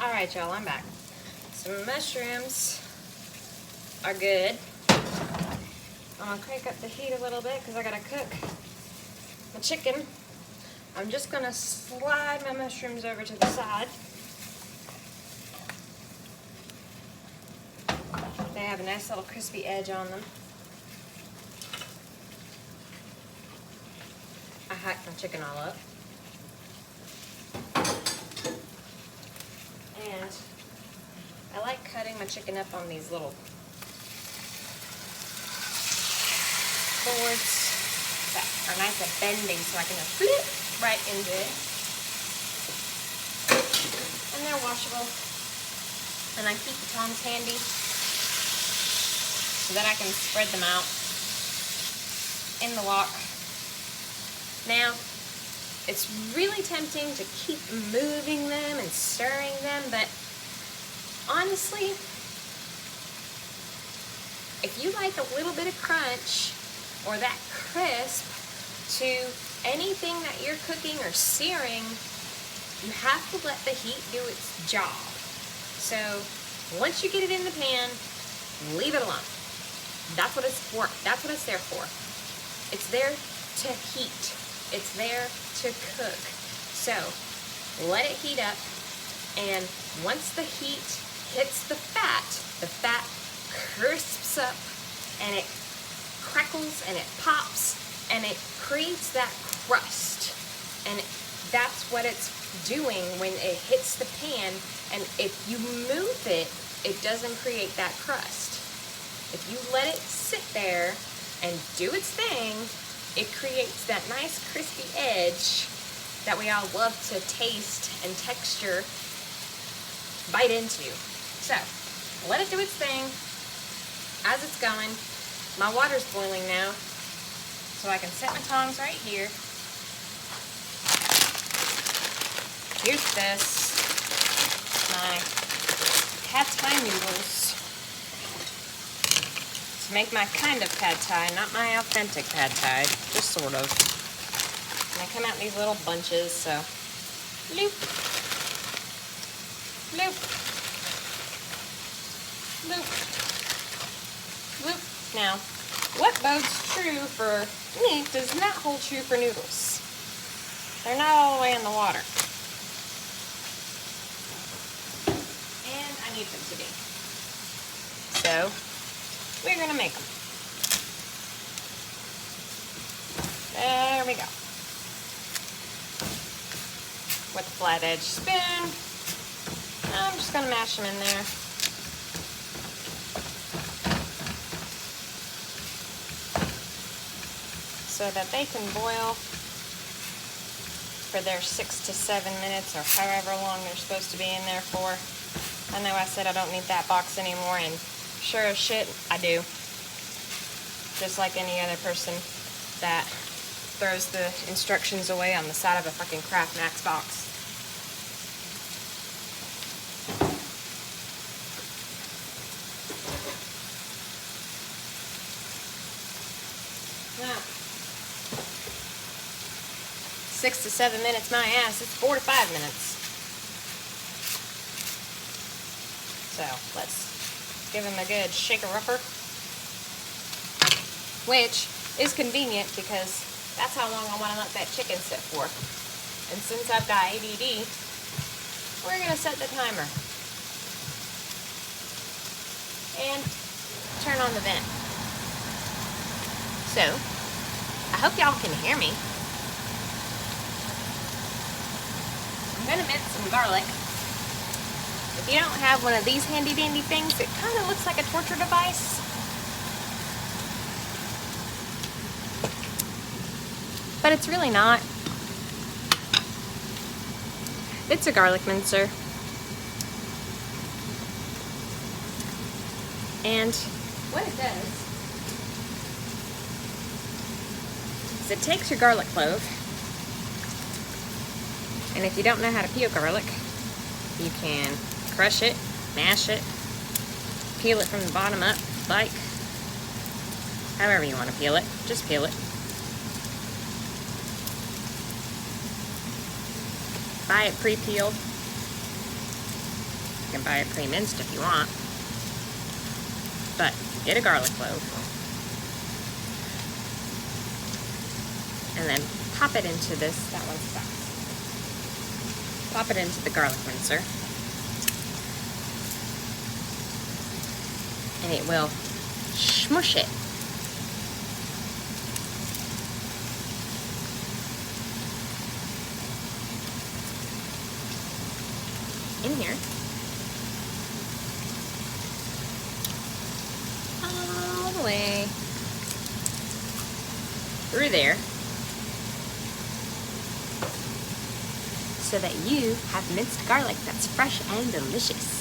Alright, y'all, I'm back. Some mushrooms are good. I'm gonna crank up the heat a little bit because I gotta cook my chicken. I'm just gonna slide my mushrooms over to the side. They have a nice little crispy edge on them. I hacked my chicken all up. And I like cutting my chicken up on these little boards that are nice and bending so I can just flip right into it. And they're washable. And I keep the tongs handy so that I can spread them out in the wok. Now, it's really tempting to keep moving them and stirring them, but honestly, if you like a little bit of crunch or that crisp to anything that you're cooking or searing, you have to let the heat do its job. So once you get it in the pan, leave it alone. That's what it's for. That's what it's there for. It's there to heat. It's there to cook. So let it heat up, and once the heat hits the fat crisps up and it crackles and it pops and it creates that crust. And that's what it's doing when it hits the pan. And if you move it, it doesn't create that crust. If you let it sit there and do its thing, it creates that nice crispy edge that we all love to taste and texture, bite into. So, let it do its thing as it's going. My water's boiling now, so I can set my tongs right here. Here's this, my pad thai noodles. To make my kind of pad thai, not my authentic pad thai, just sort of. And they come out in these little bunches, so loop, loop, loop, loop. Now, what bodes true for meat does not hold true for noodles. They're not all the way in the water. And I need them to be. So, we're gonna make them. There we go. With a flat edge spoon, I'm just gonna mash them in there. So that they can boil for their 6 to 7 minutes or however long they're supposed to be in there for. I know I said I don't need that box anymore, and sure as shit, I do. Just like any other person that throws the instructions away on the side of a fucking Kraft Max box. Now, 6 to 7 minutes, my ass, it's 4 to 5 minutes. So, let's give him a good shaker-upper, which is convenient because that's how long I want to let that chicken sit for. And since I've got ADD, we're going to set the timer. And turn on the vent. So, I hope y'all can hear me. I'm going to mince some garlic. If you don't have one of these handy dandy things, it kind of looks like a torture device. But it's really not. It's a garlic mincer. And what it does is it takes your garlic clove, and if you don't know how to peel garlic, you can crush it, mash it, peel it from the bottom up, like however you want to peel it, just peel it. Buy it pre-peeled. You can buy it pre-minced if you want. But get a garlic clove. And then pop it into this, that one's stuck. Pop it into the garlic mincer. And it will smush it. In here. All the way through there, so that you have minced garlic that's fresh and delicious.